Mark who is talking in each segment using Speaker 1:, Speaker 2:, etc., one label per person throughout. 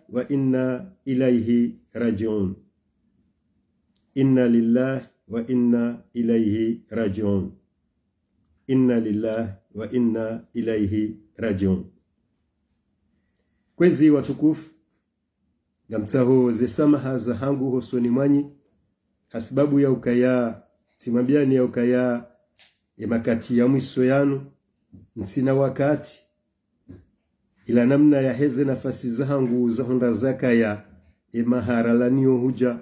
Speaker 1: wa inna ilayhi rajiun. Inna lillahi wa inna ilayhi rajiun. Inna lillahi wa inna ilayhi rajiun. Kwezi watukufu, gamtaho zesamaha za hangu hosoni mwanyi hasibabu ya ukaya simambiani ya ukaya ya makati ya mwiso yanu nsina wakati ila namna ya heze nafasi zahangu za honda zaka ya maharalaniyo huja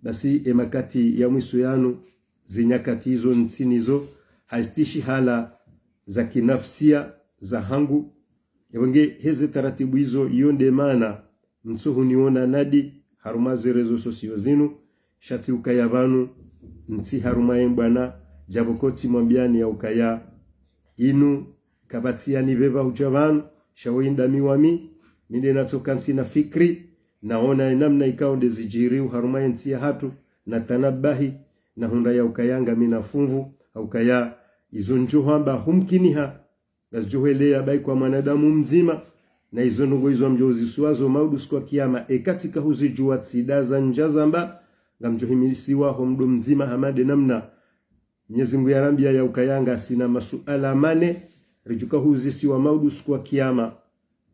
Speaker 1: basi makati ya mwiso yanu zinyakati hizo nsinizo haistishi hala za kinafsia za hangu yawenge heze taratibu hizo yonde mana msuhu niona nadi harumaze rezo sosio zinu shati ukaya vanu nsi harumaye mbana jabokoti mwambiani ya ukaya inu kabatia ni beba ujavanu shawinda miwami minde natoka nsi na fikri naona namna ikao ndezijiriu harumaye nsi ya hatu na tanabahi na hunda ya ukayanga minafunvu ukaya izo njuhamba humkiniha gazijohelea bai kwa manadamu mzima na izo nungo hizo mjozi suwazo maudus kwa kiyama katika huzijua tsidaza njazamba ngamjohimisiwa homdo mzima hamade namna Mwenyezi Mungu yarambia ya ukayanga sina masuala mane rijuka huzisi wa maudus kwa kiyama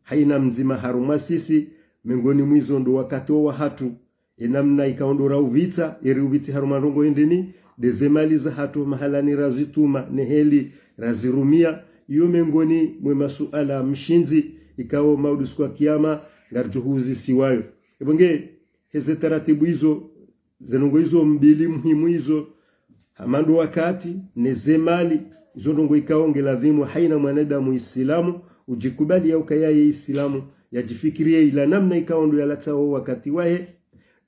Speaker 1: haina mzima haruma sisi mengoni mwizo ndo wakati wa hatu namna ikaondora uvita eri uviti haruma rongo indini dezemali za hatu mahalani razituma neheli razirumia iyo mengoni mwe masuala mshinzi ikawa maudus kwa kiyama ngarjuhuzi siwayo ebonge heze taratibu hizo zenongo hizo mbili muhimu hizo hamando wakati nezemali hizo ndongo ikaonge ladhimu haina mwanadamu Islamu ujikubali ya ukayaye Islamu yajifikirie ila namna ikaondo yalatao wakati wahe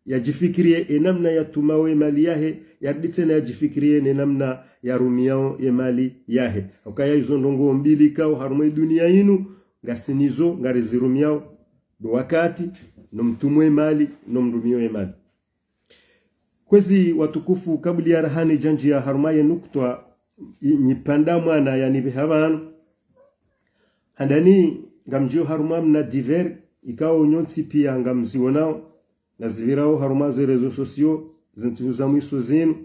Speaker 1: yajifikirie namna ya tumawe mali yahe yardite na yajifikirie namna ya rumiao ya mali yahe ukaya hizo ndongo mbili ikao harume dunia inu ngasinizo ngarizirumiao do wakati no mtumwe mali no mrumio mali kwezi watukufu kabli ya rahani janji ya harumaye nukutwa nipanda mwana yani bihavanu handani ngamjio harumam na diver ikao nyonsi pia ngamzionao na zivirao harumaze rezo sosio zintiuza mwiso zinu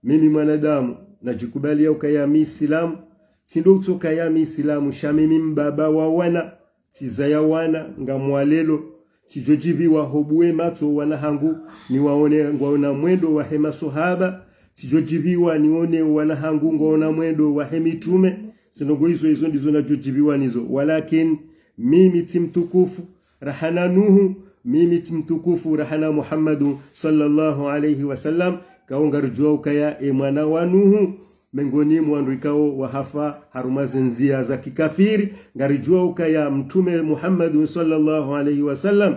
Speaker 1: mimi mwanadamu najikubali ya ukayami Islamu sindo utoka yami Islamu shamimi mbaba wa wana tizaya wana ngamwalelo sijojibi wa hobuwe mato wana hangu niwaone ngwaona mwendo wa hema sohaba sijojibiwa nione wana hangu ngwaona mwendo wa hemitume sinogo hizo ndizo najojibiwa nizo walakin mimi timtukufu rahana Nuhu mimi timtukufu rahana Muhammadu sallallahu alayhi wasallam kaungarujua ukaya mwana wa Nuhu mengoni mwanduikao wahafa harumazi nzia za kikafiri ngarijua ukaya mtume Muhammad sallallahu alayhi wasallam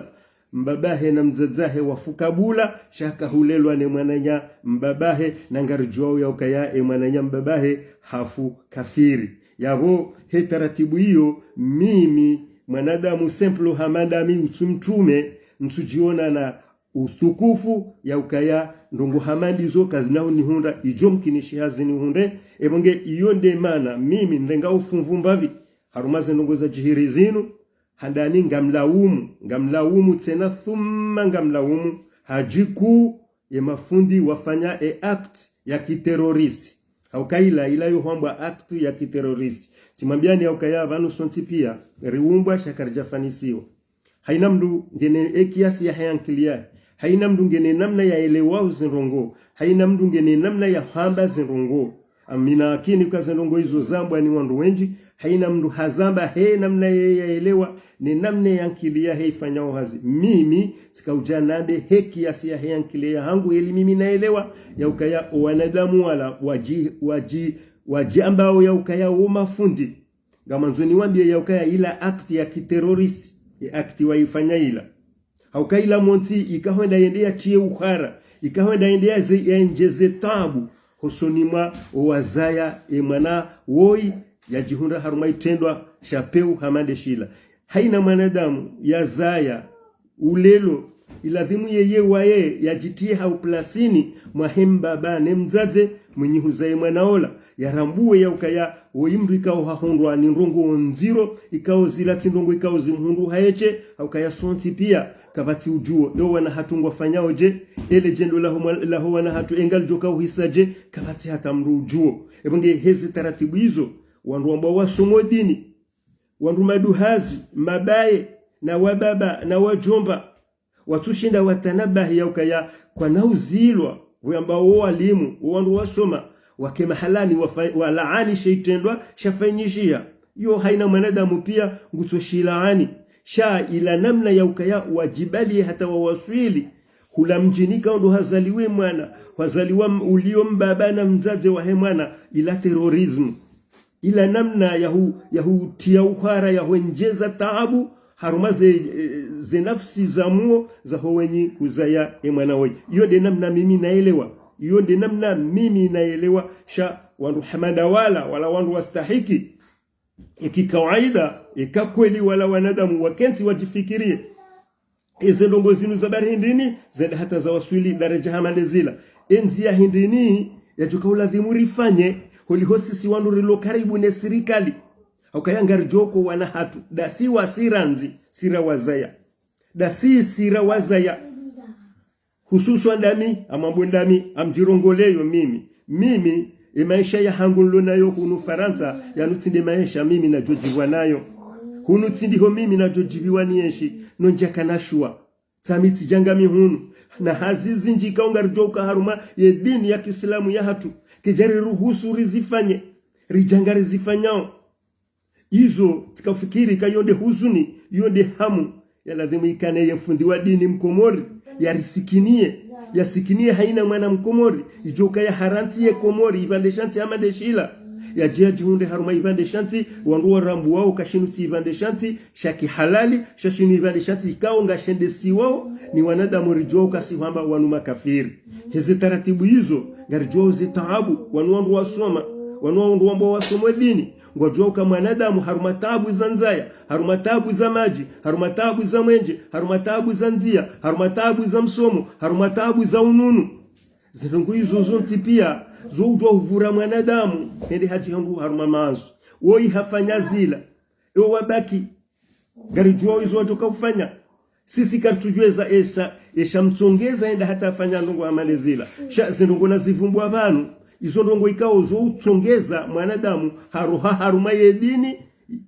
Speaker 1: mbabahe na mzazahe wafukabula shaka hulelwa ne mwananya mbabahe na ngarijua ya ukaya mwananya mbabahe hafu kafiri yabo he taratibu hiyo mimi mwanadamu simple hamadami utumtume mtujiona na ustukufu ya ukaya ndungu hamandi zo kazinao ni hunda ijomkinishi hazini hunde ebonge iyonde mana mimi ndenga ufumvumbavi harumaze ndungu za jihiri zinu handani ngamlaumu tena thumma ngamlaumu hajiku ya mafundi wafanya act ya kiterroristi haukaila ila yuhambwa act ya kiterroristi simambiani ya ukaya vanu sonti pia riumbwa shakarjafanisiwa haina mdu ngene kiasi ya hayankilia haina mdu ngene namna ya elewao zinrongo haina mdu ngene namna ya hamba zinrongo amina akini kwa zinrongo hizo zambwa ni wandu wenji haina mdu hazamba he namna ya elewa ni namna ya ankilia he ifanyao hazi mimi tikaujanabe he kiasi ya hayankilia hangu eli mimi naelewa ya ukaya wanadamu wala waji ambao ya ukaya mafundi gamanzoni wambia ya ukaya ila akti ya kiterrorist akti waifanya ila haukaila monti ikahwenda yendea tie uhara ikahwenda yendea ya njeze tabu hosonima wazaya emana woi ya jihunda harumai tendwa shapeu hamande shila haina mwanadamu ya zaya ulelo iladhimu yeye wae ya jitie hauplasini mwahemba ba ne mzaze mwenye huzae mwanaola ya rambuwe ya ukaya oimru ikao hahondwa ni ndongo nziro ikao zila tindongo ikao zimhundu haeche au kaya sonti pia kabati ujuo yo wana hatungwa fanyao je ele jendo laho wana hatu engal joka uhisaje kabati hata mru ujuo ebonge hezi taratibu hizo wandu ambao wasomo dini wandu maduhazi mabaye na wababa na wajomba watushinda watanabahi au kaya kwa nauzilwa ambao walimu wandu wasoma wakema halani walaani sheitendwa shafanyishia yo haina mwanadamu pia ngutoshilaani sha ila namna ya ukaya wajibali hata wawaswili hula mjinika ndo hazaliwe mwana wazaliwa ulio mbaba na mzaze wa mwana ila terorism ila namna ya tia uhara ya huenjeza taabu haruma ze nafsi za muo za howenyi kuzaya mwana woi iyo de namna mimi naelewa iyo de namna mimi naelewa sha wandu hamada wala wandu wastahiki ikikawaida ikakweli wala wanadamu wakenti wajifikirie eze ndongo zinu za bari hindini zenda hata za waswili daraja hamale zila enzi ya hindini ya juka uladhimu rifanye holihosisi wandu rilo karibu ne sirikali haukayangari joko wana hatu dasi wasiranzi sira wazaya dasi sira wazaya hususu andami amambundami amjirongoleyo mimi maisha ya hangu nayo hunu Faransa yanutinde maisha mimi na jojiwa nayo hunu tindiho mimi na jojiwa niyeshi nonja kanashua tamiti jangami hunu na hazizi njika ungarjoka haruma ye dini ya Kiislamu ya hatu kijari ruhusu rizifanye rijangari zifanyao izo tikafikiri kayonde huzuni yonde hamu ya ladhimu ikane yefundi wa dini mkomori yasikinie haina mwana mkomori ijoka ya haransi ye komori ibande shanti ama deshila ya jia jihunde haruma ibande shanti wangu wa rambu wao kashinuti ibande shanti shaki halali shashinu ibande shanti ikao nga shende siwao ni wanadamu rijoka siwamba wanu makafiri hizi taratibu hizo ngarijoa zitaabu wanu wasoma wanu ambao wasoma dini ngojoka mwanadamu harumatabu za nzaya harumatabu za maji harumatabu za mwenje harumatabu za nzia harumatabu za msomo harumatabu za ununu zirungu hizo zonti pia zoudwa uvura mwanadamu hende haji hangu harumamanzu woi hafanya zila eo wabaki garijua hizo wajoka ufanya sisi kartujueza esha mtongeza enda hata afanya ndongo amale zila zirungu na zivumbu abanu izo ndongo ikao zo utongeza mwanadamu haruma yedini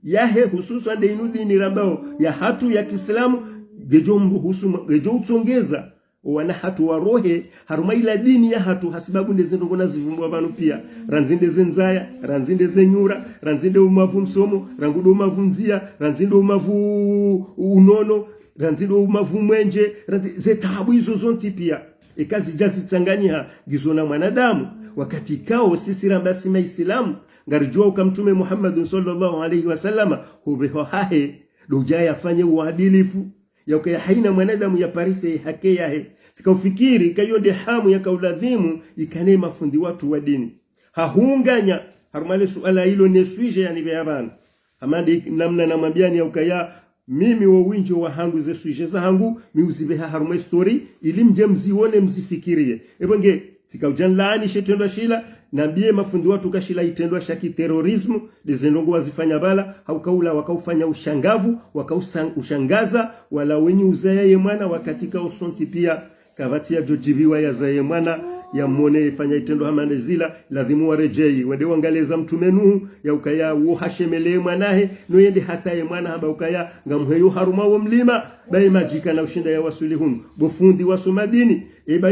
Speaker 1: yahe hususan de inu dini rambao ya hatu ya Kiislamu gejo utongeza wana hatu warohe haruma ila dini ya hatu hasibabu ndeze ndongo na zivumbu abantu pia ranzinde zenzaya ranzinde zenyura ranzinde umavu msomo rangudo umavu nzia ranzinde umavu unono ranzinde umavu mwenje zetabu hizo zonti pia ikazi jazi tsanganya gizona mwanadamu wakati kao sisi rambasi maislamu ngarijua ukamtume Muhammad sallallahu alaihi wasallama hubeho hahe dojaya afanye uadilifu ya haina mwanadamu ya parise hake yahe sikaufikiri kayonde hamu ya kauladhimu ikane mafundi watu wa dini hahunganya harumale suala hilo neswije yani vyabana amandi namna namwambiani ya ukaya mimi wa winjo wa hangu ze suje za hangu miuzibeha haruma story ili mje mzione mzifikirie ebonge sikaujan laani shetendwa shila na bie mafundi watu kashila itendwa shaki terorismu dezendongo wazifanya bala haukaula wakaufanya ushangavu ushangaza wala wenye uzaye mwana wakatika usonti pia kavati ya jojiviwa ya zaye mwana ya mwone ifanya itendo hamane zila ladhimu warejei wende wangaleza mtume Nuhu ya ukaya uo hashemele mwanahe noyende hata ye mwana hamba ukaya ngamuheyo haruma wa mlima bae majika na ushinda ya wasuli hunu bofundi wasomadini eba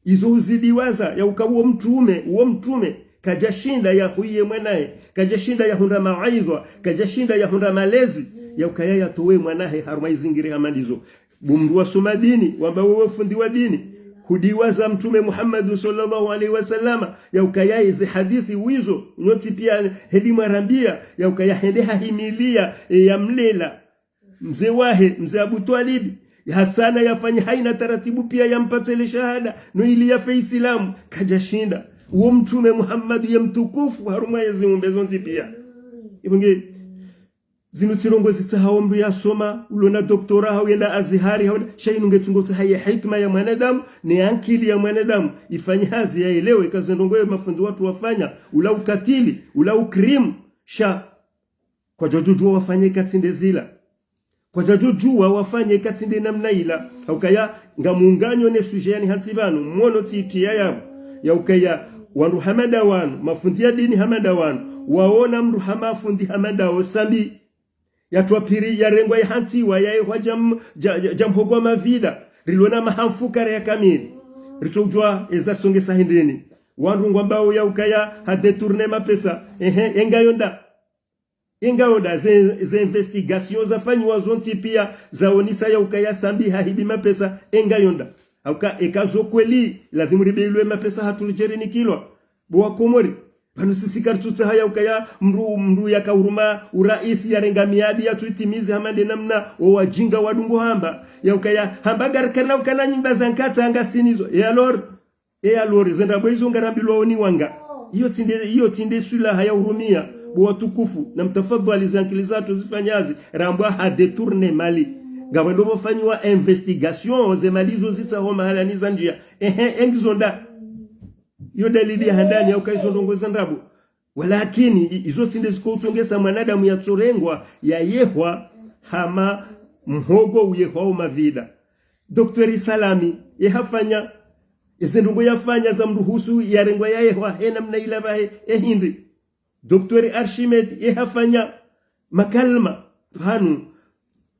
Speaker 1: izo uzidiwaza ya ukawo mtume kajashinda ya huye mwanahe kajashinda ya hunda mawaidha kajashinda ya hunda malezi ya ukaya ya towe mwanahe haruma izingiri hamalizo bumdu wa somadini wamba wewe fundi wa dini hudiwaza mtume Muhammad sallallahu alaihi wasallama ya ukaya hizi hadithi wizo nyoti pia hedi marambia ya ukaya hende hahimilia ya mlela mzee Abu Talib Hasana yafanya haina taratibu pia yampate ile shahada no ili ya Islamu kajashinda uo mtume Muhammad ya mtukufu haruma ya ziumbe zonti pia ibonge zinu tirongozi tsahao mru ya soma ulona doktora hau yenda azihari hau shainu ngetungozi haya hikma ya mwanadamu ni ankili ya mwanadamu ifanye hazi ya elewe kazendongoye mafundi watu wafanya ula ukatili ula ukrimu sha kwa jojujua wafanye katinde zila kwa jojujua wafanye katinde namna ila haukaya nga muunganyo ne suje yani hatibanu mwono tiitia ya ukaya wandu hamada wanu mafundi ya dini hamada wanu waona mru hamafundi hamada osambi yatwapiri ya rengwa ya hantiwa ya ehwa jamhogwa mavida rilona mahamfukare ya kamili ritujua eza songe sahindini wandu ngwambao ya ukaya hadetourne mapesa ingayonda ze investigation za fanywa zonti pia zaonisa ya ukaya sambi hahibi mapesa ingayonda auka ekazo kweli lazima ribelwe mapesa hatulijerini kilwa bwa komori panu sisi kartutsa haya ukaya mru ya kauruma uraisi ya renga miadi ya tuitimizi hamande namna o wajinga wadungo hamba ya ukaya hamba garkana ukana nyimba zankata anga sinizo e alor zenda boizo ngarambilwa oni wanga iyo tinde sula haya urumia bwa tukufu na mtafadhali zankilizato zifanyazi rambwa hadetourne mali gawendo bofanywa investigation ze malizo zitaho mahala nizanjia engizonda yo dalili ya handani au kaizo ndongoza ndabu walakini izo tinde ziko utongesa mwanadamu ya tsorengwa ya yehwa hama mhogo uyehwa umavida Dr. Salami yehafanya izendungo yafanya za mruhusu ya rengwa ya yehwa namna ila bahe hindi Dr. Archimedes yehafanya makalma hanu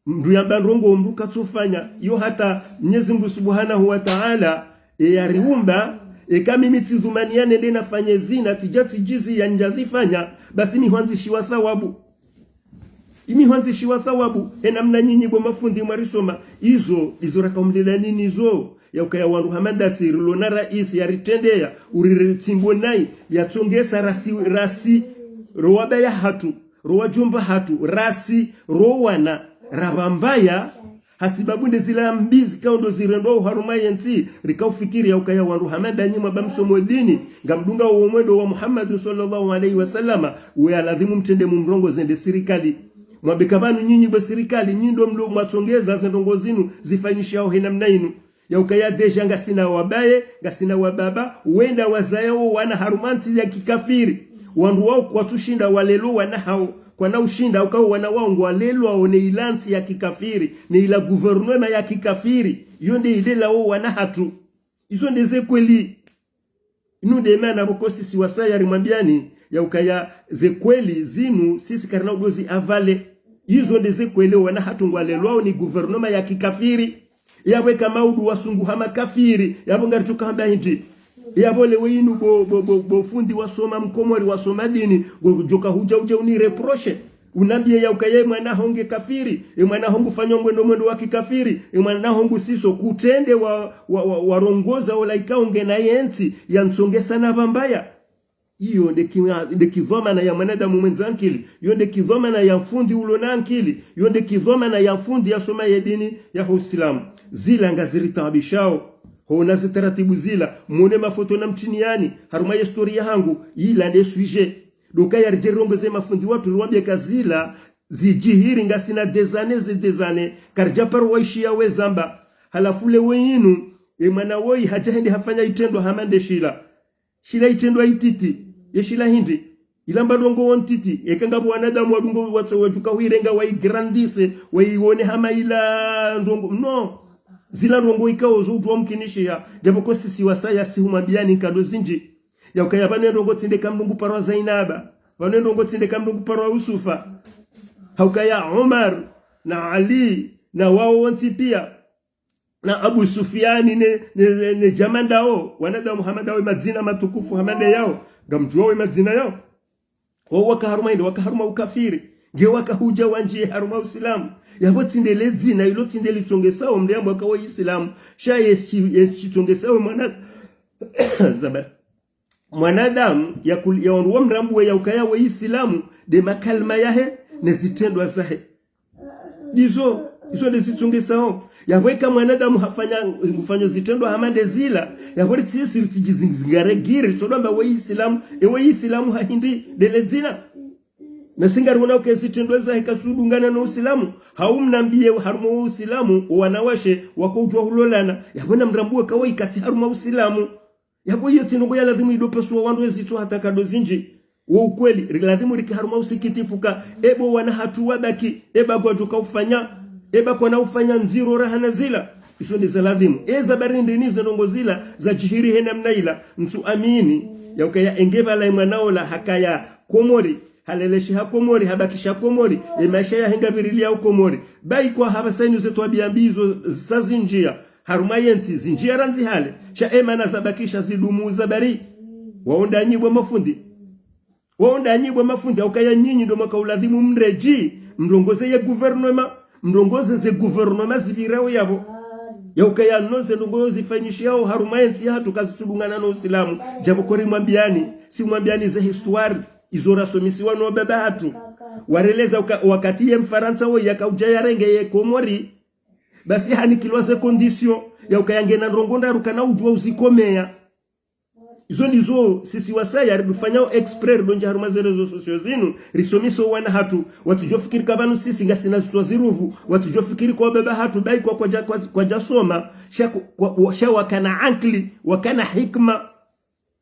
Speaker 1: mdu ya bandrongo mdu katsufanya yo hata Mwenyezi Mungu Subhanahu wa Ta'ala yariumba kama mitizumaniane ndena fanye zina tijatijizi ya njazifanya basi mihwanzishiwa thawabu thawabu namna nyinyi kwa mafundi mwarisoma izo rakamlela nini zo ya ukaya wandu hamadasiri lona rais ya ritendea uriritimbo nai ya tongesa rasi rowabe ya hatu rowajumba hatu rasi rowana ravambaya hasibabunde zila mbizi kaundo zirendo haruma yenti rikaufikiri ya ukaya wandu hamada nyima bamsomo dini ngamdunga uomwedo wa Muhammad sallallahu alaihi wasallama uya ladhimu mtende mumrongo zende sirikali mwabekabanu nyinyi ba sirikali nyindo mlo mwatongeza zendongo zinu zifanyishao namna inu ya ukaya deja ngasina wabaye ngasina wababa wenda wazayao wana harumanti ya kikafiri wandu wao kwa tushinda walelo wana hao kwa na ushinda ukao wana wangu walelo waone ilansi ya kikafiri ni ila guvernema ya kikafiri yonde ile lao wana hatu izo ndeze kweli inu demana bokosi siwasaya rimambiani ya ukaya ze kweli zinu sisi karna udozi avale izo ndeze kweli wana hatu ngwalelo ni guvernema ya kikafiri yawe kama udu wasungu hama kafiri yabo ngarituka hamba hindi yabole weinu bo fundi wasoma mkomori wasoma dini joka huja uni reproche unambie ya ukaye mwana honge kafiri mwana hongu fanyo mwendo wa kikafiri mwana hongu siso kutende warongoza wala ikaonge na yenti ya nsonge sana bambaya iyo nde kidhoma na ya mwanadamu mwenzankili iyo nde kidhoma na ya fundi ulonankili iyo nde kidhoma na ya fundi ya soma ya dini ya Uislamu zila ngaziritabishao hona zitaratibu zila muone mafoto na mtiniani haruma historia hangu ila nde sujet doka ya rijerongoze mafundi watu ruwambia kazila zijihiri ngasina dezane karja paru waishi ya wezamba halafule weinu mwana woi hajahendi hafanya itendo hamande shila itendo haititi yeshila hindi ilamba dongo wontiti ekanga wanadamu wadungo wajuka huirenga waigrandise waione hama ila ndongo no zila rongo ikao zo utuwa mkinishia japo kwa sisi wasaya si humambiani kado zinji ya ukaya bane rongo tinde kamdungu parwa Zainaba bane rongo tinde kamdungu parwa Usufa haukaya Umar na Ali na wao wanti pia na Abu Sufiani ne jamandao wanada Muhammadao mazina matukufu hamande yao ngamjuowe mazina yao wao wakaharuma ukafiri nge wakahuja wanjie haruma Uislamu yabo tindele zina ilo tindele tongesao mliambo akawa Uislamu shaye tongesao mwanadamu ya wanduwa mrambu ya ukaya wa Uislamu de makalma yahe nezitendwa zahe izo nezitongesao yaweka mwanadamu hafanya zitendwa hamande zila yawori tsisi ritijizingare giri sodomba wa Uislamu Uislamu hahindi dele zina na singari wana ukesitendweza hekasudungana na Uislamu haumnambie harumo Uislamu wanawashe wakojwa hulolana yabona mrambue kawa ikati harumo Uislamu yabo hiyo tinongo ya lazima idopeswa wandu ezito hata kado zinji wa ukweli lazima rikiharuma usikitifuka ebo wana hatuwa baki eba kwa tukaufanya eba kwa na ufanya nziro rahana zila iso ni za lazima eza barindi ni za nongo zila za jihiri hena mnaila mtu amini ya ukaya engeba la imanaola hakaya komori haleleshi hakomori habakisha komori maisha ya henga virilia ukomori bai kwa haba saini zetu wabiambizo za zinjia haruma yenti zinjia ranzi hale sha emana zabakisha zidumu zabari waonda nyibwa mafundi ukaya nyinyi ndo makauladhimu mreji mrongoze ya guvernema mrongoze ze guvernema zibirao yabo ya ukaya noze ndongozi fanyishao haruma yenti hatu kazisudungana na Uislamu jabo kori mwambiani za histoire izora somisi wano baba hatu wareleza wakati ya Mfaransa wo yakauja yarenge ye komori basi hani kilwase condition ya ukayangena rongonda rukana ujua uzikomea izo nizo sisi wasaya rifanyao expert donja haruma zerezo sosio zinu risomiso wana hatu watujofikiri kabanu sisi ngasina zitwaziruvu watujofikiri kwa baba hatu bai kwa jasoma sha wakana ankli wakana hikma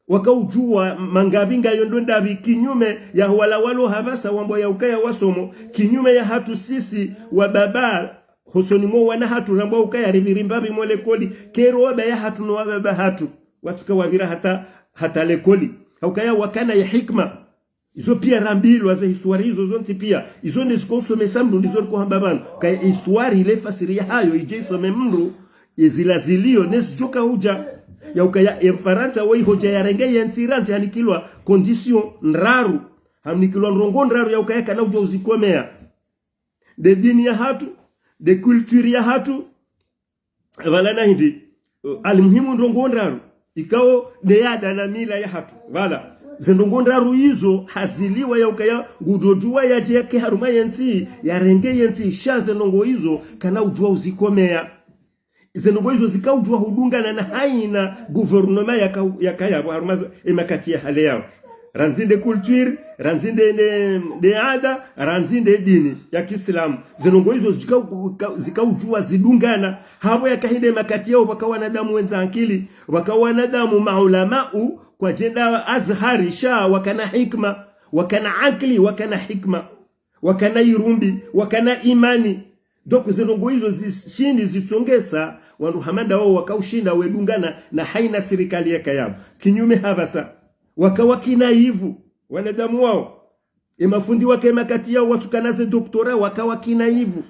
Speaker 1: wakaujua mangabinga yondonda kinyume ya wala walo habasa wambo ya ukaya wasomo kinyume ya hatu sisi wa baba hosoni mo wana hatu rambo ukaya rivirimbabi molekoli kero waba ya hatu no waba hatu watuka wavira hata lekoli ukaya wakana ya hikma izo pia rambilu za histoire hizo zonti pia izo ndizikonsome sambu ndizo kwa mbabano kaya histoire ile fasiria hayo ijesome mru izilazilio nesjoka huja ya ukaya Mfaransa woi hoja ya renge ya nsiranti hanikilwa condition nraru hanikilwa nrongo nraru ya ukaya kana ujo uzikomea de dini ya hatu de culture ya hatu wala na hindi alimuhimu nrongo nraru ikao de yada na mila ya hatu wala zendongo nraru hizo haziliwa ya ukaya ngudojua ya jeke haruma yensi ya renge yensi shaze nongo hizo kana ujua uzikomea zenongo hizo zikaujua hudungana na haina guvernema ya kaya harumaza emakati ya hale yao ranzinde culture ranzinde de ada ranzinde dini ya Kiislamu zenongo hizo zikaujua zidungana hapo yakahinde makati yao wakawa nadamu wenza akili wakawa nadamu maulamau kwa jenda azhari sha wakana hikma wakana akili wakana hikma wakana irumbi wakana imani doko zenongo hizo zishindi zitsongesa wandu hamanda wao wakaushinda wedungana na haina serikali ya kayabo kinyume habasa wakawakina hivu wanadamu wao mafundi wake makati yao watukanaze doktora wakawakina hivu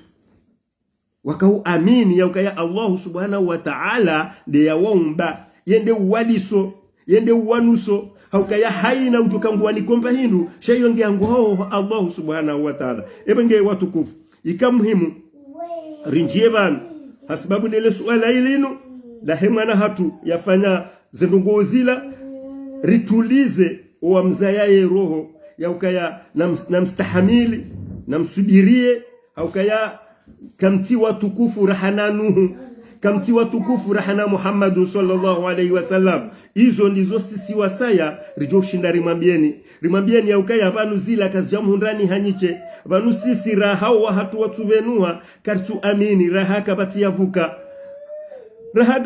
Speaker 1: wakauamini ya ukaya Allah subhanahu wa ta'ala de yaomba yende uwaliso yende uwanuso haukaya haina utukanguani komba hindu shayonge yangu hao Allah subhanahu wa ta'ala ebenge watukufu ikamuhimu rinjie bana hasababu nile suala ilinu la hemana hatu yafanya zendongozila ritulize wa mzayaye roho ya ukaya na mstahamili na msubirie haukaya kamti watukufu rahananuhu kamti watukufu rahana Muhammadu sallallahu alaihi wasallam hizo ndizo sisi wasaya rijoshinda rimambieni ya ukaya vanu zila kazijamu ndani hanyiche vanu sisi rahau wa hatu watuvenua kartu amini rahaka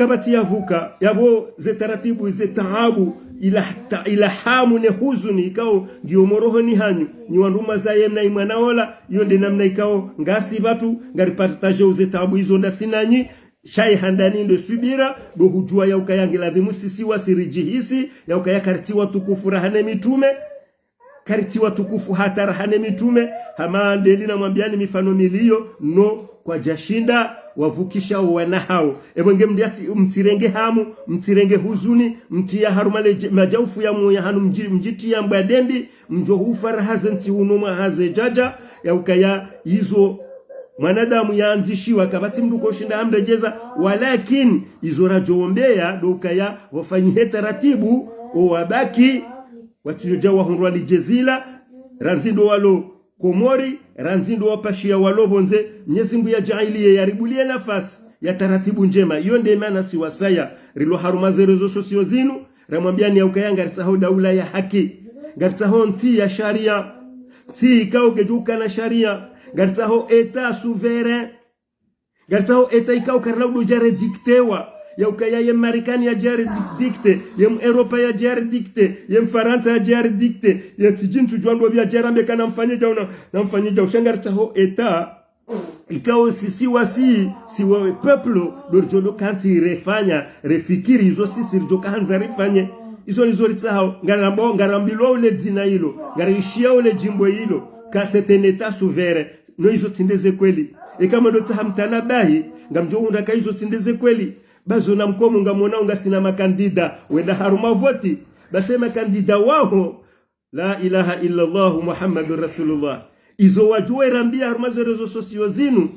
Speaker 1: bati yavuka yabo ze taratibu ze taabu ila hamu ne huzuni ikao giomoroho ni hanyu ni wanduma za yemna imanaola yonde namna ikao ngasi batu ngaripataje uze taabu hizo ndasinanyi shai handani ndo subira do hujua ya ukayangi ladhimu sisi wasirijihisi ya ukaya karitiwa tukufu rahane mitume karitiwa tukufu hata rahane mitume hama ndeli na mwambiani mifano milio no kwa jashinda wavukisha wanahao ebenge mdiati mtirenge hamu mtirenge huzuni mtia harumale majaufu ya moya hanu mjiti ya mbadembi mjo ufarahaze nti unoma haze jaja ya ukaya hizo mwanadamu yaanzishiwa kabati mduko shinda amrejeza walakin hizo rajoombea do ukaya wafanyie taratibu wabaki watijojawa hunrwali jezila ranzindo walo komori ranzindo wapashia walobonze nyezingu ya jailie yaribulie nafasi ya taratibu njema yonde maana si wasaya rilo harumazerezo sosio zinu ramwambiani ya ukaya ngaritaho daula ya haki ngaritaho nti ya sharia si ikao gejuka na sharia gartaho eta souverain gartaho eta ikao karna udo jare diktewa ya ukaya ya Marekani ya jare dikte ya Europa ya jare dikte ya Faransa ya jare dikte ya tijintu jwando vya jare ambeka na mfanyija ushangartaho eta ikao sisi wasi si wa peuple dorjodo kanti refanya refikiri izo sisi rijoka hanza refanye izo nizolitsao ngarambilo ule dzina hilo ngarishia ule jimbo hilo ka seteneta souverain no izo tindeze kweli kama ndo tsahamtana bahi ngamjo unda ka izo tindeze kweli bazo na mkomo ngamona unga sina makandida wenda haruma voti basema kandida wao la ilaha illa Allah Muhammadur Rasulullah izo wajue rambia haruma rezo sosio zinu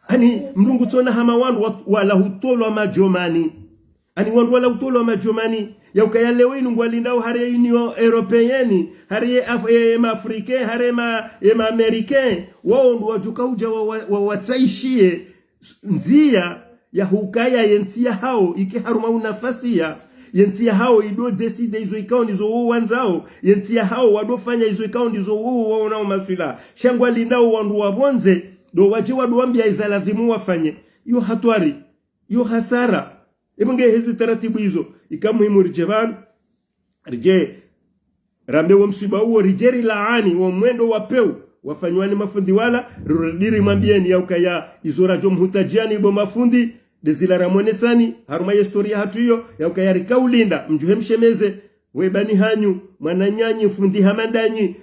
Speaker 1: ani mlungu tsona hama wandu wala hutolwa majomani ani wandu wala hutolwa majomani ya ukayalewe nungwalindao hare Union Européenne hare Africain hare Americain wao ndo wajuka uja wataishie nzia ya hukaya yentia hao iki haruma unafasi ya yentia hao ido decide izo ikao ndizo wao wanzao yentia hao wadofanya izo ikao ndizo wao wanao maswila shangwa lindao wandu wabonze do waje waduambia izalazimu wafanye yo hatwari yo hasara ebonge hizi taratibu hizo ikamuhimu rijeban rije rambe wa msiba huo rijeri laani wa mwendo wa peu wafanywani mafundi wala rudiri mambieni ya ukaya izora jom hutajiani bo mafundi dezila ramonesani haruma historia hatu hiyo ya ukaya rikaulinda mjuhe mshemeze webani hanyu mwananyanyi fundi hamandanyi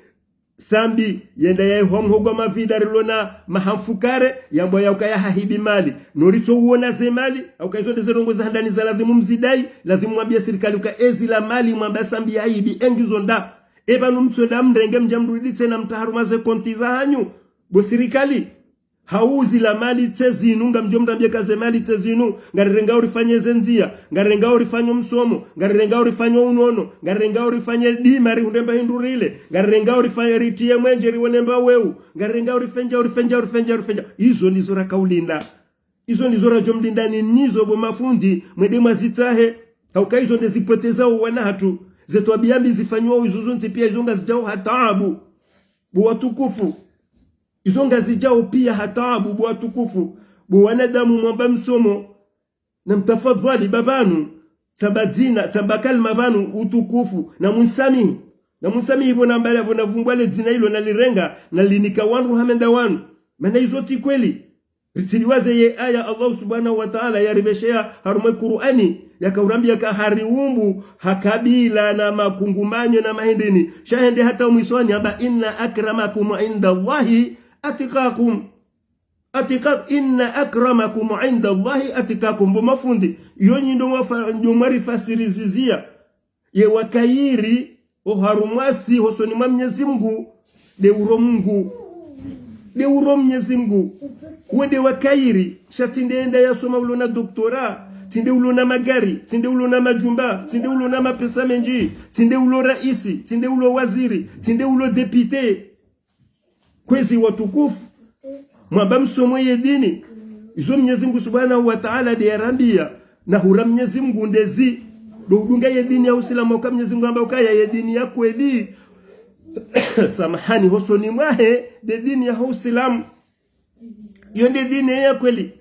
Speaker 1: sambi yenda ya homhogo mavida rilona mahamfukare yambo ya ukaya hahibi mali norito uona ze mali ukayizo dezerongo za handani za lazimu mzidai lazimu mwambia serikali ukaezi la mali mwambia sambi ya hibi engizo nda ebanu mtsoda mrenge mjamruditse na mtaharumaze konti za hanyu bo serikali hauzi la mali tezinu ngamjomda mbia kaze mali tezinu ngarirenga urifanye zenzia ngarirenga urifanye msomo ngarirenga urifanye unono ngarirenga urifanye dimari hundemba hindurile ngarirenga urifanye ritie mwenjeri wonemba weu ngarirenga urifenja izo nizo rakaulinda izo nizo rajomlinda nizo bo mafundi mwedema zitahe haukaizo ndezipoteza uwana hatu zetu abiambi zifanywa izuzunti pia izonga zijao hatabu bo watukufu izonga zijao pia hatabu bo watukufu bo wanadamu mwamba msomo na mtafadhali babanu tabadzina tabakalma banu utukufu na munsami hivyo na mbele vona vumbwale dzina hilo nalirenga na linika wandu hamenda wanu maana izoti kweli ritiliwaze ye aya Allah subhanahu wa ta'ala yaribeshea harume Qur'ani yakaurambia ka hariumbu hakabila na makungumanyo na mahindini shahende hata mwisoni aba inna akramakum inda Allahi atikakum inna akramakum inda Allahi atikakum bo mafundi yonyi ndo marifasirizizia ye wakairi o harumasi hosoni Mwenyezi Mungu de uro Mwenyezi Mungu wende wakairi shatinde enda yasoma ulona doktora tinde ulona magari tinde ulona majumba tinde ulona mapesa menji tinde ulo raisi tinde ulo waziri tinde ulo depute kwezi watukufu mwamba msomo ye dini izo Mwenyezi Mungu Subhanahu wa Ta'ala de yarambia na hura Mwenyezi Mungu ndezi dodunga ye dini ya Uislamu kwa Mwenyezi Mungu amba ukaya ye dini ya kweli samahani hosoni mwahe de dini ya Uislamu yonde dini ya kweli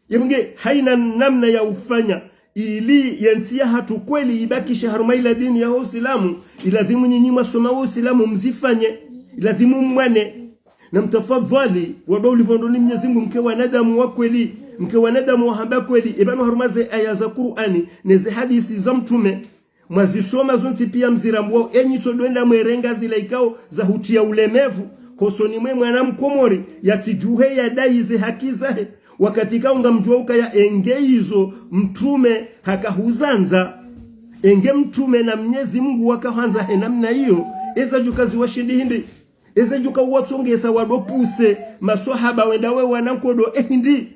Speaker 1: yenge haina namna ya ufanya ili yantia hatu kweli ibakisha haruma ila dini ya Uislamu ilazimu nyinyi masoma wa Uislamu mzifanye ilazimu mwane na mtafadhali wadau libondoni Mwenyezi Mungu mke wanadamu wa kweli mke wanadamu wa hamba kweli ibano harumaze aya za Qur'ani neze hadithi za mtume mwazisoma zonti pia mzirambo enyi todwenda mwerenga zile ikao za hutia ulemevu kosoni mwe mwana mkomori yatijuhe ya daize haki zahe wakati kaunga mjuauka ya engeizo mtume hakahuzanza enge mtume na Mwenyezi Mungu wakahanza namna hiyo eza jukazi washindi hindi eza juka watsongesa wadopuse maswahaba wenda we wanankodo hindi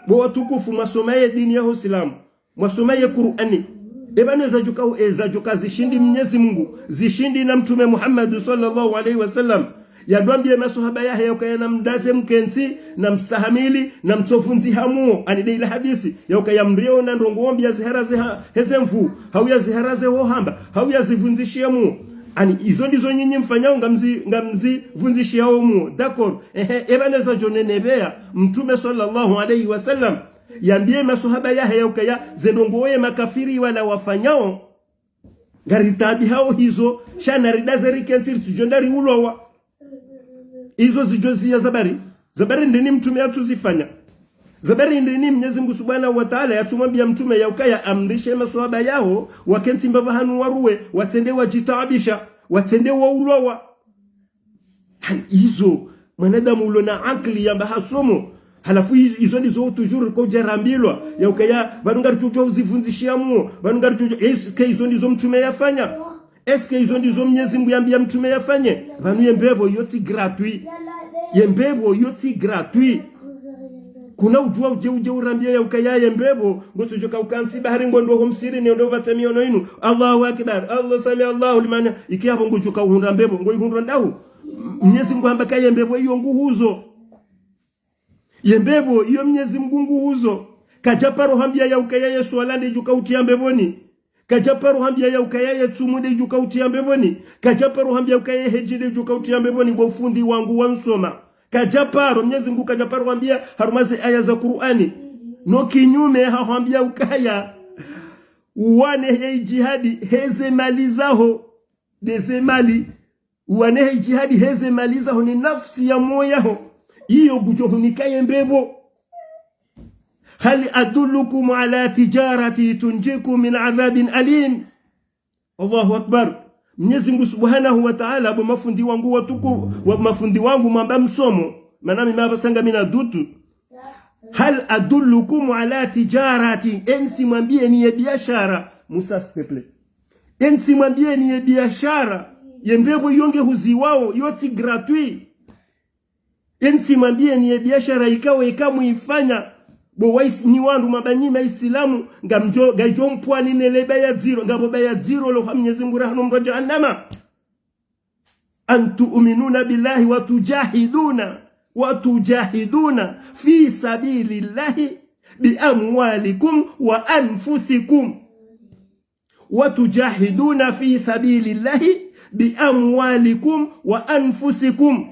Speaker 1: bo watukufu masomaye dini ya Uislamu masomaye Qur'ani ebane eza juka zishindi Mwenyezi Mungu zishindi na mtume Muhammad sallallahu alaihi wasallam yadwambie maswahaba yahe yakayana mdaze mkenzi na mstahamili na mtofunzi hamuo anide ila hadisi yakayamrio na ndongombi yaziharaze hezemfu hau yaziharaze ho hamba hau yazivunzishia mu ani izo ndizo nyinyi mfanyao ngamzi vunzishia umu d'accord ebaneza jonenebea mtume sallallahu alayhi wasallam yambie masahaba yahe yaukaya zendongoye makafiri wala wafanyao ngaritabi hao hizo shana ridazeri kensiri tujondari ulowa hizo zijozi ya zabari ndini mtume atuzifanya zabari ndini Mwenyezi Mungu Subhanahu wa Ta'ala yatumwambia mtume yaukaya amrishe maswahaba yao wakenti mbavahanu waruwe watende wajitabisha watende wa ulowa hizo mwanadamu ulona akli yamba hasomo halafu hizo ndizo toujours ko jarambilwa yaukaya banungari tujo uzivunzishia muo banungari tujo eske hizo ndizo mtume yafanya eske hizo ndizo Mwenyezi Mungu yambia mtume yafanye banu yembebo yoti gratuit yembebo yoti gratuit kuna ujua uje urambia yaukaya yembebo ngoto joka ukansi bahari ngondo ho msiri ne ndo batami ono inu Allahu akbar Allah sami Allahu liman ikiapo ngojoka uhunda mbebo ngo ihunda ndau Mwenyezi Mungu amba kaya yembebo iyo nguhuzo yembebo iyo Mwenyezi Mungu nguhuzo kajaparo hambia yaukaya Yesu alande juka utia mbeboni kajaparo hambia yaukaya yetsumude juka utia mbeboni kajaparo hambia yaukaya hejide juka utia mbeboni kwa ufundi wangu wansoma kajaparo Mwenyezi Mungu kajaparo hambia harumazi aya za Qur'ani no kinyume hambia ukaya uwane hei jihadi heze malizaho deze mali uwane hei jihadi heze malizaho ni nafsi ya moyaho iyo gujohunikaye mbebo hal adullukum ala tijarati tunjikum min adhabin alim Allahu akbar Mwenyezi Mungu Subhanahu wa Ta'ala abo mafundi wangu watuku wa mafundi wangu mwamba msomo manami mabasanga mina dutu hal adullukum ala tijarati ensi mwambie ni biashara Musa steple ensi mwambie ni biashara yembebo yonge huziwao yoti gratuit ensi mwambie ni biashara ikawa ikamuifanya bo wais ni wandu mabanyima Islamu ngamjo gajompwani neleba ya zero ngaboba ya zero lo Mwenyezi Mungu rahnu mroja jahannama antu uminuna billahi watujahiduna fi sabilillahi biamwalikum wa anfusikum watujahiduna fi sabilillahi biamwalikum wa anfusikum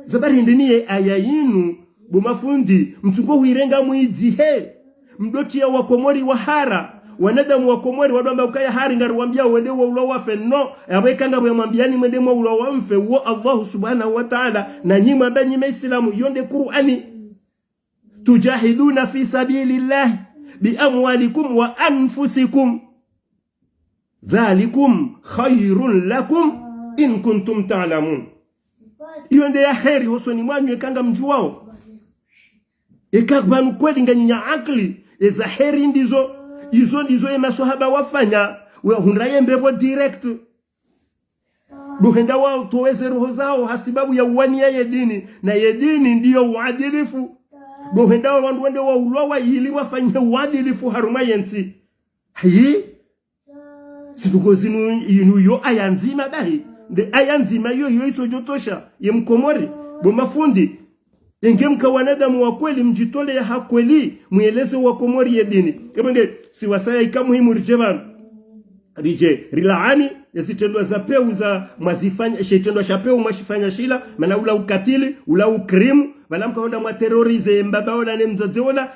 Speaker 1: zabari ndiniye aya yinu bumafundi mtungo huirenga muidzi he mdoti ya wakomori wahara wanadamu wakomori wadamba ukaya hari ngaruambia wende wa ula wafe no yawekanga mwambiani mwende wa ula wamfe wa Allah Subhanahu wa Ta'ala na nyima banyima Islamu yonde Qur'ani tujahiduna fi sabilillah biamwalikum wa anfusikum dhalikum khairun lakum in kuntum ta'lamun yonde ya kheri hosoni mwanyu ekanga mjuwao ekakbanu kweli nganyinya akli eza heri ndizo izo maswahaba wafanya we hunraye mbebo direct duhenda wao tuweze roho zao hasibabu ya uwania yedini na yedini ndiyo uadilifu duhenda wandu wende wa ulwa ili wafanye uadilifu haruma yenti hayi situkozinu inu yo ayanzima bahi de ayanzima yo itojotosha ye mkomori bo mafundi Engemka wanadamu wa kweli mjitole ya hakweli mueleze wa komori ya dini. Kebenge siwasaya ikamuhimu rijeba rije rilaani yazitendwa za peu za mazifanya shetendwa shapeu mashifanya shila mana ula ukatili ula ukrimu balamka honda mwa terrorize mbaba ona ne mzazeona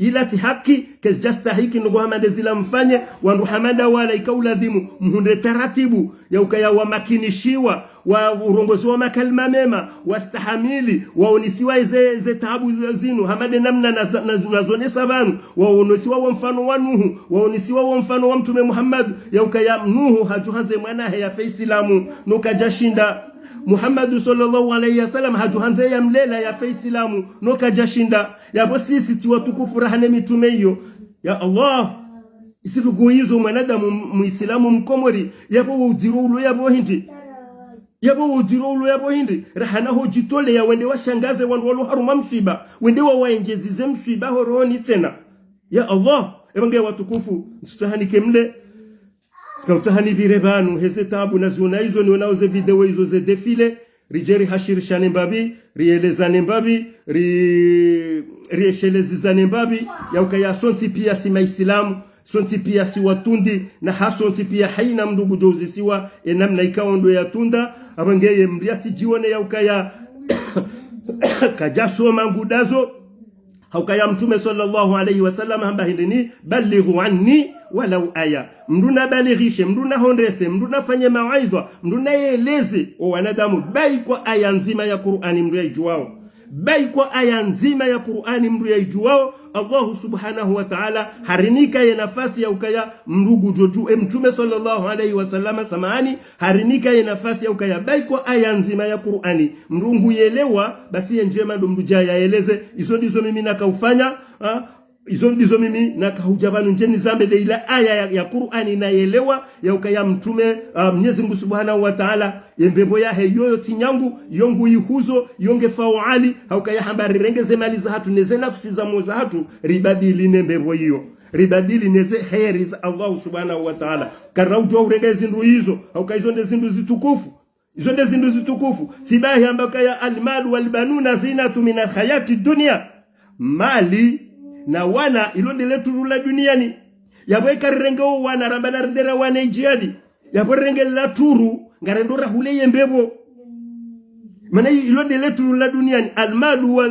Speaker 1: ilati haki kesjastahiki ndugu hamande zila mfanye wandu hamanda wala ikauladhimu mhunde taratibu ya ukaya wa makinishiwa wa urongozi wa makalima mema wastahamili waonisiwa ze taabu zinu hamade namna nazonesa vanu waonisiwa wa mfano wa Nuhu waonisiwa wa mfano wa mtume Muhammad ya ukaya Nuhu hajuhanze mwanahe ya Islamu nukajashinda Muhammad sallallahu alayhi wasallam hajuhanze ya mlela ya Islamu nukajashinda yabo sisi tiwatukufu rahane mitume hiyo ya Allah isituguizo mwanadamu muislamu mkomori yabo udirulu yabo hindi yabo udirulu yabo hindi rahana hojitole ya wende washangaze wandu walu haruma msiba wende waenjezize msiba horoni tena ya Allah ebange watukufu nsutahanike mle kautahani birebanu heze tabu na zuna hizo ni wanaoze video hizo ze defile rijeri hashir shane mbabi rielezane mbabi rieshelezizane mbabi ya ukaya sonti pia sima Islamu sonti pia si watundi na hasonti pia haina mndugu jozi siwa namna ikawa ndo ya tunda abangeye mriati jione ya ukaya kajaso mangudazo haukaya mtume sallallahu alayhi wasallam hamba hindini balighu anni walau aya mnduna balighishe mnduna hondese mnduna fanye mawaidha mnduna eleze o wanadamu bai kwa aya nzima ya Qur'ani mndu yajuao bai kwa aya nzima ya Qur'ani mndu yajuao Allah subhanahu wa ta'ala harinika ya nafasi ya ukaya mrugu joju mtume sallallahu alayhi wasallam samani harinika ya nafasi ya ukaya bai kwa aya nzima ya Qur'ani mrungu yelewa basi njema ndo mndu jaya eleze izo ndizo mimi nakaufanya izo ndizo mimi nakahujabanu njeni zambe de ila aya ya Qur'ani naelewa ya ukaya mtume Mwenyezi Mungu Subhanahu wa Ta'ala yembebo ya heyoyo tinyangu yongu ihuzo yonge fawali haukaya hambari rengeze mali za hatu neze nafsi za moza hatu ribadili nembebo hiyo ribadili neze khairi za Allah Subhanahu wa Ta'ala karaujo urengeze ndu hizo haukaizo nde zindu zitukufu izo nde zindu zitukufu sibahi ambakaya almalu walbanuna zinatu min alhayati dunya mali na wana ilonde letu rula duniani yabweka rengo wana rambana rendera wana ijiadi yabo renge la turu ngarendora hule yembebo maana ilonde letu rula duniani almalu wa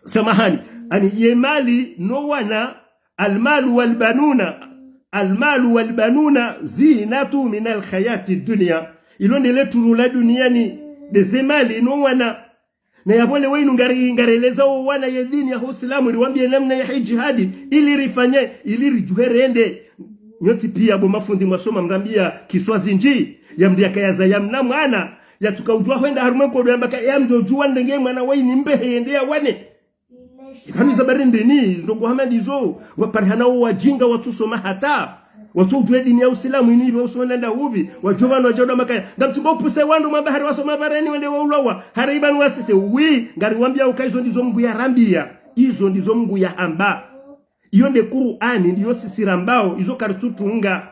Speaker 1: samahani ani yemali no wana almalu walbanuna zinatu min alhayati dunya ilonde letu rula duniani dezemali no wana na yabole wenu ngareleza wana ya dini ya Uislamu riwambie namna ya jihadi ili rifanye ili rijuherende nyoti pia bo mafundi masoma mrambia kiswazi nji ya mdia kayaza ya mnamwana ya tukaujua kwenda harumeko ndo yambaka ya mjojua ndenge mwana waini mbehe endea wane kani zabarinde ni ndo Muhammad zo waparhana wajinga watusoma hata watu dini ya Uislamu ni hivyo usona nda ubi wajobano wajoda makaya ngamtuko puse wandu mabahari wasoma barani wende waulawa hariban wasise wi ngari wambia ukaizo ndizo Mungu ya rambia hizo ndizo Mungu ya amba iyo nde Qur'ani ndiyo sisi rambao hizo karitutunga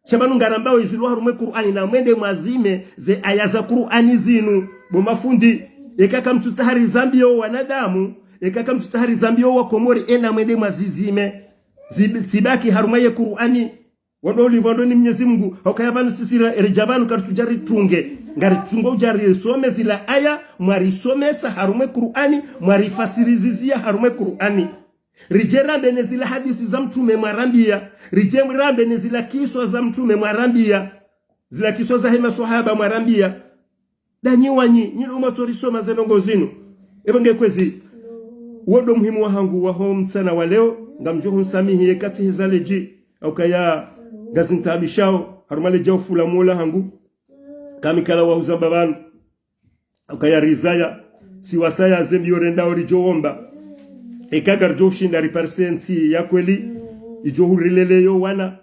Speaker 1: shabanu ngarambao izilo harume Qur'ani na mwende mwazime ze aya za Qur'ani zinu bo mafundi ekaka mtutahari zambio wanadamu ekaka mtutahari zambio wa Komori ena mwende mwazizime zibaki harume Qur'ani wadoli ni Mwenyezi Mungu haukayabanu sisi rejabanu kartujari tunge ngari tungo ujari some zila aya mwari somesa harume Qur'ani mwari fasirizizia harume Qur'ani rijerambe ne zila hadisi za mtume mwarambia rijerambe ne zila kiswa za mtume mwarambia zila kiswa za hema sahaba mwarambia danyi wanyi nyilo matori soma zenongo zinu ebenge kwezi wodo muhimu wa hangu wa home sana wa leo ngamjohu nsamihi yekati hizaleji aukaya gazintabishao harumale jao fula mola hangu kamikala wa uzambabanu aukaya rizaya siwasaya zembi yorenda orijoomba ekagar joshinda riparsenti ya kweli ijohu rileleyo wana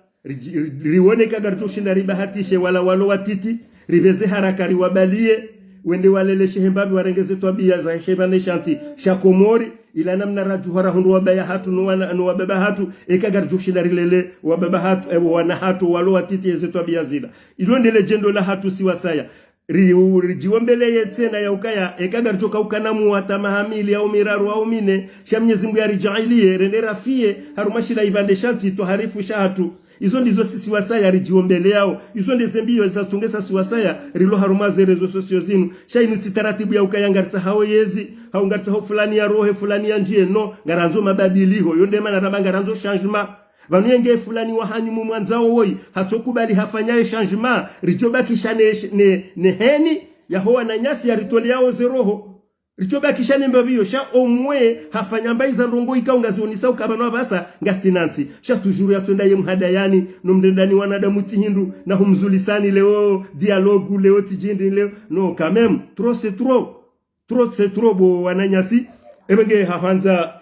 Speaker 1: riwone kagar joshinda ribahatishe wala walo watiti ribeze harakari wabalie wende waleleshe hembabi warengeze twabia za shebane shanti shakomori ila namna rajuhara hundu wabaya hatu no wababa hatu ekagar joshinda rilele wababa hatu wana hatu walo watiti eze twabia zida ilondele jendo la hatu siwasaya rijiwombele yetena ya ukaya ekagar joka ukanamu hata mahamili au miraru au mine sha Mwenyezi Mungu yarijailie renera fie harumashila ibande shanti to harifu shahatu izo ndizo sisi wasaya rijiwombele yao izo ndezembio za tungesa siwasaya rilo harumaze rezo sosio zinu sha inuti taratibu ya ukaya ngarta hao yezi hao ngarta hao fulani ya rohe fulani ya njie no ngaranzo mabadiliho yonde mana raba ngaranzo changement vanuyenge fulani wahanyu mwanzao woi hatokubali hafanyaye changement ritobakisha ne heni ya hoa na nyasi ya ritoliao zeroho ritobakisha mbavio sha omwe hafanya mbaiza rongo ikaunga zionisa ukabano basa ngasinanti sha tujuru yatonda ye mhadayani no mdendani wanadamu tihindu na humzulisani leo dialogue leo tijindi leo no quand même trop c'est trop bo wananyasi ebenge hafanza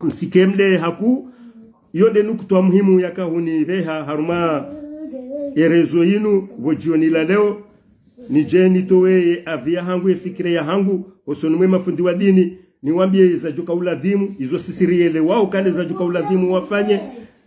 Speaker 1: msikemle haku yonde nukutwa muhimu ya kahuni veha haruma erezo yinu wojioni la leo ni jeni towe avia hangu efikire ya hangu osonumwe mafundi wa dini niwambie za joka uladhimu izo sisiriele wao kane za joka uladhimu wafanye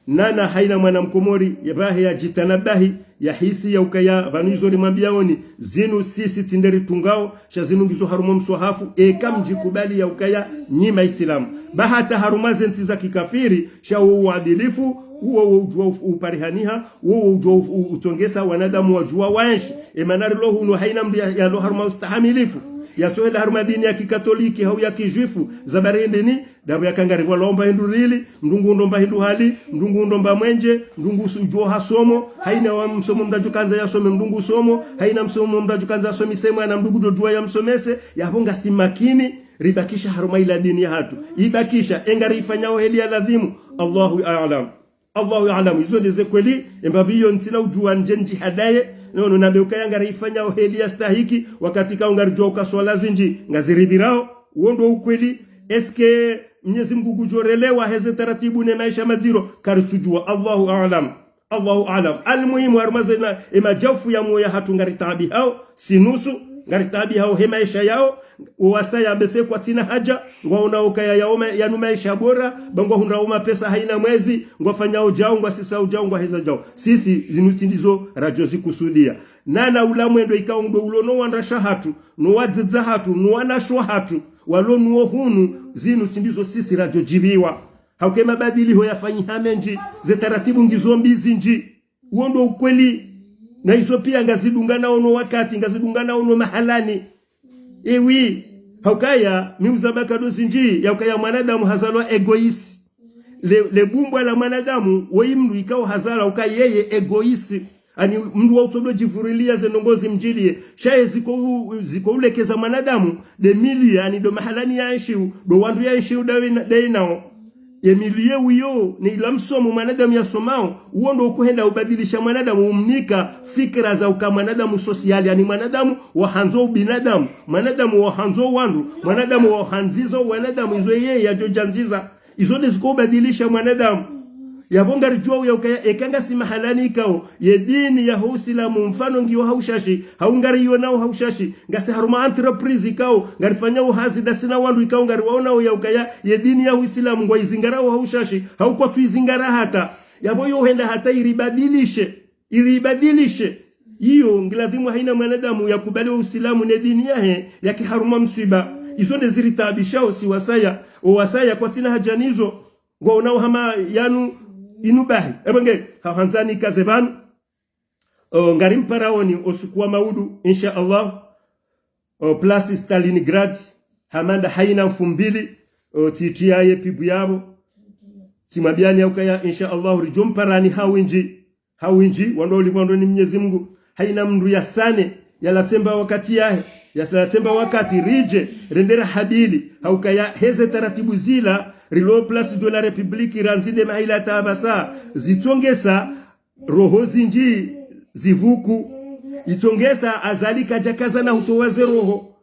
Speaker 1: nana haina mwana mkomori yabahi ya jitanabahi ya hisi ya ukaya vanizo limwambia oni zinu sisi tinderi tungao sha zinu ngizo haruma mswahafu mjikubali ya ukaya nyima Islamu bahata haruma zenti za kikafiri sha uadilifu uo ujua uparihaniha uo ujua utongesa wanadamu wajua wanshi emanari lo hunu haina mri ya lo haruma ustahamilifu ya sohela haruma dini ya kikatoliki hau ya kijuifu zabarende ni dabu ya kangari kwa lomba hindu rili mdungu ndomba hindu hali mdungu ndomba mwenje mdungu ujua hasomo haina wa msomo mdajukanza ya some mdungu somo haina msomo mdajukanza ya somi sema na mdungu dojua ya msomese ya honga simakini ribakisha haruma ila dini ya hatu ibakisha engari ifanyao heli ya ladhimu Allahu a'lam Allahu a'lam izo deze kweli embabiyo ntina ujua njenji hadaye nono na beuka yanga rifanya oheli ya stahiki wakati kaunga rijoka swala zinji ngaziribirao uondo ukweli eske Mwenyezi Mungu gujorelewa heze taratibu ne maisha maziro karisujua Allahu a'lam Allahu a'lam almuhimu armazena emajafu ya moya hatu ngaritabi hao sinusu ngaritabi hao he maisha yao wasaya bese kwa tina haja ngwaona ukaya yaoma yanu maisha bora bangwa hunrauma pesa haina mwezi ngwafanya ujao ngwasisa ujao ngwaheza jao sisi zinutindizo radio zikusudia nana ulamwendo ikaondo ulono wandasha hatu no wadzedza hatu no wanashwa hatu walonuo hunu zinutindizo sisi radio jibiwa haukema badili ho yafanyihame nji ze taratibu ngizombi zinji uondo ukweli na hizo pia ngazidungana ono wakati ngazidungana ono mahalani ewi haukaya miuzabaka dozinji ya ukaya mwanadamu hazalwa egoist le bumbwa la mwanadamu woimru ikao hazala ukaya yeye egoist ani mndu wa usoblo jivurilia zenongozi mjilie shaye ziko ulekeza mwanadamu de milioni do mahalani ya nshiu do wandu ya nshiu dainao emilie uyo ni ilamsomo mwanadamu ya somao uondo ukuhenda ubadilisha mwanadamu umnika fikra za ukamwanadamu sosiali yani mwanadamu wahanzo binadamu mwanadamu wahanzo wandu mwanadamu wahanzizo wanadamu izo yeye ya jojanziza izo ziko ubadilisha mwanadamu yabonga rijua ya ekanga si mahalani ikao ye dini ya Uislamu mfano ngiyo haushashi haungari yonao haushashi ngase haruma entreprise ikao ngarifanya uhazi dasina wandu ikao ngari waona ya ukaya ye dini ya Uislamu ngwa izingara haushashi haukwa tuizingara hata yabo yo henda hata iribadilishe hiyo ngiladhimu haina mwanadamu ya kubali Uislamu ne dini yahe yake haruma msiba izo ndeziritabishao si wasaya kwa sina hajanizo ngwa unao hama yanu inubahi ebenge hahanzani kazeban ngarim paraoni osukua maudu insha Allah place Stalingrad hamanda haina mfumbili titiaye pibu yabo simabiani ukaya insha Allah rijum parani hawinji wando ni Mwenyezi Mungu haina mndu ya sane yalatemba wakati yahe yalatemba wakati rije rendera habili haukaya heze taratibu zila rilo place de la République ranzide mahila tabasa zitongesa roho zinji zivuku itongesa azalika jakazana hutowaze roho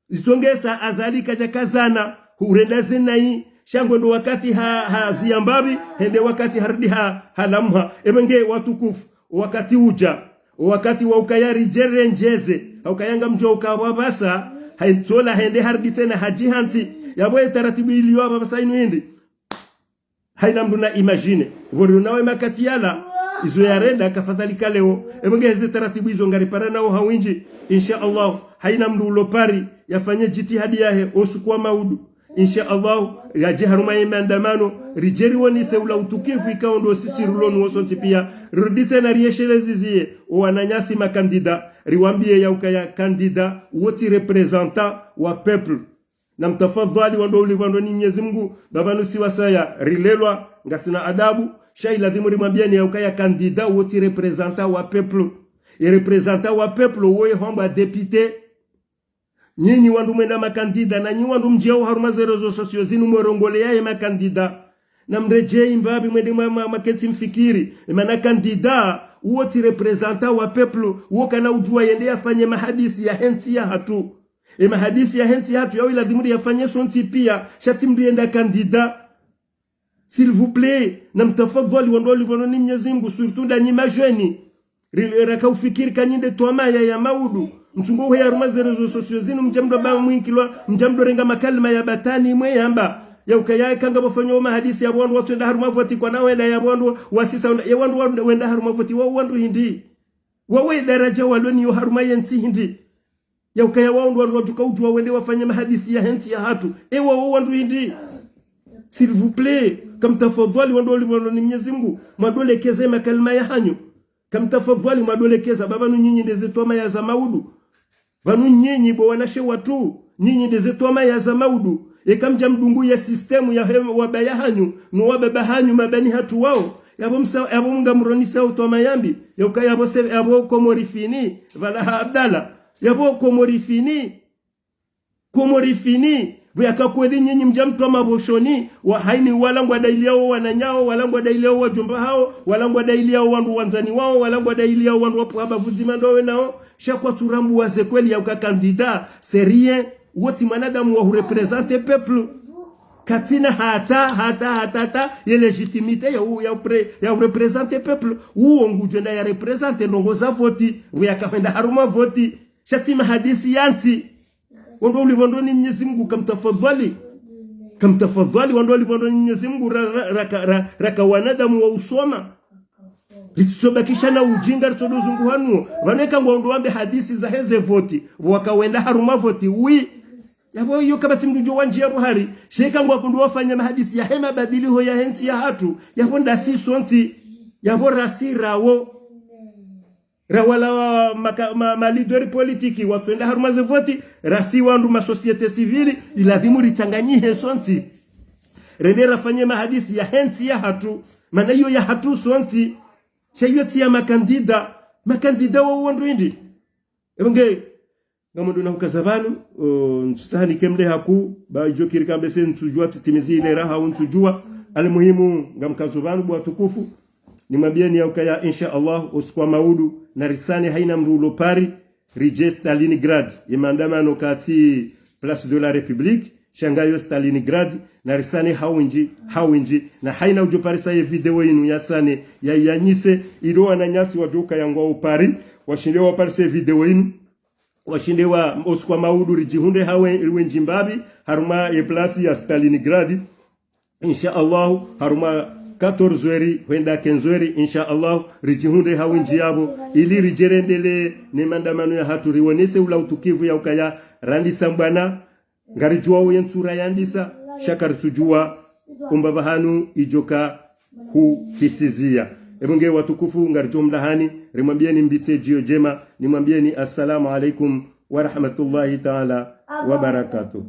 Speaker 1: zitongesa azalika jakazana hurenda zinai shango ndo wakati haziambabi hende wakati hardi halamha ebenge watukufu wakati uja wakati wa ukayari jerenjeze ukayanga mjo ukawabasa haitola hende hardi tena hajihanti yabo taratibu iliyo hapa basa inu hindi haina mdu na imagine vori unawe makati yala izo yarenda kafadhalika leo ebenge hizi taratibu izo ngaripara nao hawinji insha Allah haina mdu ulopari yafanye jitihadi yahe osukua maudu insha Allah yaje haruma imandamano rijeri woni seula utukivu ikao ndo sisi rulonu wosonti pia rudite na rieshele zizie wananyasi makandida riwambie ya ukaya kandida woti representant wa peuple na mtafadhali wando ni Mwenyezi Mungu baba nusi wasaya rilelwa ngasina adabu shay ladhimu rimwambia ni ukaya kandida woti representant wa peuple et representant wa peuple woye homba député nyinyi wandu mwenda makandida na nyinyi wandu mjeo haruma zerezo sosio zinu mwerongole yae makandida na mrejei mbabi mwende maketi mfikiri emana kandida woti representant wa peuple woka na ujua yende afanye mahadisi ya henti ya hatu mahadisi ya henti ya hatu yao iladhimuri yafanye sonti pia shati mrienda kandida s'il vous plaît na mtafadhali wando ni Mwenyezi Mungu surtout ndanyi majeni raka ufikiri kanyinde tuamaya ya maudu mchungu ya haruma zerezo sosio zinu mjamdo ba mwikilwa mjamdo renga makalima ya batani mweyamba ya ukaya kanga bafanywa mahadisi ya wandu watu enda haruma voti kwa nawe na ya wandu wasisa ya wandu wenda haruma voti wa wandu hindi wawe daraja waloni yo haruma yensi hindi ya ukaya waundu wandu wajuka ujua wende wafanya mahadisi ya henti ya hatu ewa wandu hindi s'il vous plaît kamtafadhali wandu walibononi Mwenyezi Mungu mwadolekeze makalima ya hanyu kamtafadhali mwadolekeza babanu nyinyi ndeze toma ya za maudu vanu nyinyi bo wanashe watu nyinyi ndeze toma ya za maudu ekamja mdungu ya sistemu ya wabaya hanyu no wababa hanyu mabani hatu wao yabo mga muronisa utoma yambi yoka yabo komorifini vala abdala yabo komorifini buyaka kweli nyinyi mjamtwa maboshoni wa haini walangwa daili yao wananyao walangwa daili yao wajumba hao walangwa daili yao wandu wanzani wao walangwa daili yao wandu wapu haba vuzima ndowe nao shakwa turambu waze kweli ya uka kandida serien woti manadamu wa hurepresente peuple katina hata ye legitimite ya urepresente peuple uo ngujenda ya represente ndongo za voti buyaka fenda haruma voti shatima hadisi yanti wando ulivondoni Mwenyezi Mungu kamtafadhali wando ulivondoni Mwenyezi Mungu raka wanadamu wa usoma litsobakisha na ujinga ritodozungu hanuo vaneka ngwando wambe hadisi za heze voti wakawenda haruma voti yabo hiyo kabati mdujo wanjia buhari sheka ngwakundu wafanya mahadisi ya hema badiliho ya henti ya hatu yabo ndasi sonti yabo rasirawo rawala ma leader politiki watwenda harumaze voti rasi wandu ma societe civile iladhimu ritanganyihe sonti renera fanye mahadisi ya henti ya hatu maana hiyo ya hatu sonti chayoti ya makandida wa wandu indi ebonge ngamundu na ukazabanu nsutani kemle haku ba jokiri kambese ntujua titimizi ile raha untujua alimuhimu ngamkazubanu bwa tukufu nimwambieni ya ukaya insha Allah usikwa maudu na risani haina mrulo pari rije Stalingrad yemandamano kati Place de la République shangayo Stalingrad na risani hawinji na haina ujoparisa ye video inu yasane ya yanyise ilo ananyasi wajoka yangwa upari washindewa parisa video inu washindewa usikwa maudu rijihunde hawe njimbabi haruma ye place ya Stalingrad insha Allah haruma 14 wenda 15 insha Allah rijihunde hawinji yabo ili rijerendele ni mandamano ya hatu riwonese ula utukivu ya ukaya randi sambana ngarijua uyentsura yandisa shakar tujua umbabahanu ijoka kisizia ebonge watukufu ngarijua mlahani rimwambieni mbite jio jema nimwambieni assalamu alaikum wa rahmatullahi ta'ala wa barakatuh.